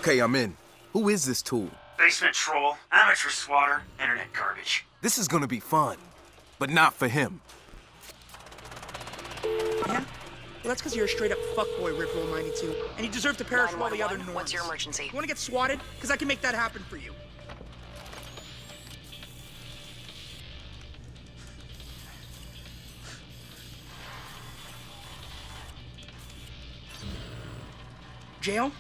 Okay, I'm in. Who is this tool? Basement troll, amateur swatter, internet garbage. This is gonna be fun, but not for him. Yeah? Well, that's because you're a straight-up fuckboy, Rip Roll 92, and you deserve to perish with all the other norms. What's your emergency? You want to get swatted? Because I can make that happen for you. Jail?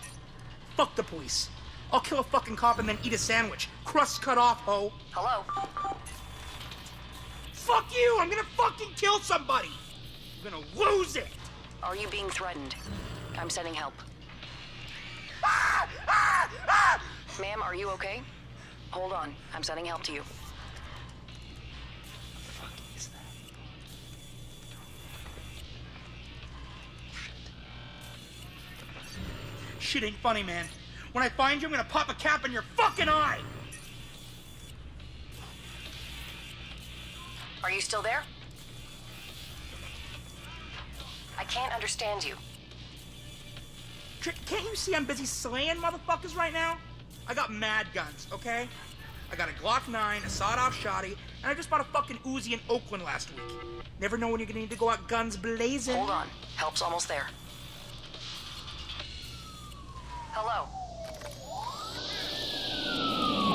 Fuck the police. I'll kill a fucking cop and then eat a sandwich. Crust cut off, ho. Hello? Fuck you! I'm gonna fucking kill somebody! I'm gonna lose it! Are you being threatened? I'm sending help. Ma'am, are you okay? Hold on. I'm sending help to you. Shit ain't funny, man. When I find you, I'm gonna pop a cap in your fucking eye! Are you still there? I can't understand you. Can't you see I'm busy slaying motherfuckers right now? I got mad guns, okay? I got a Glock 9, a sawed-off shotty, and I just bought a fucking Uzi in Oakland last week. Never know when you're gonna need to go out guns blazing. Hold on. Help's almost there. Hello?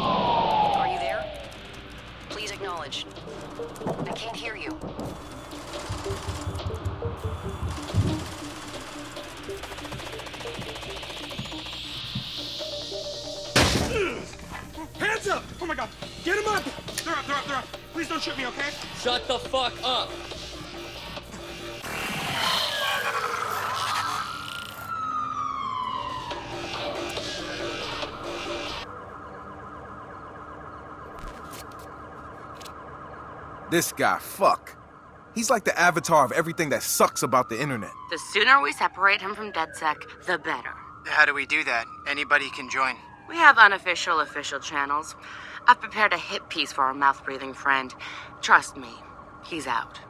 Are you there? Please acknowledge. I can't hear you. Hands up! Oh my god, get him up! They're up, they're up, they're up. Please don't shoot me, okay? Shut the fuck up! This guy, fuck. He's like the avatar of everything that sucks about the internet. The sooner we separate him from DedSec, the better. How do we do that? Anybody can join. We have unofficial, official channels. I've prepared a hit piece for our mouth-breathing friend. Trust me, he's out.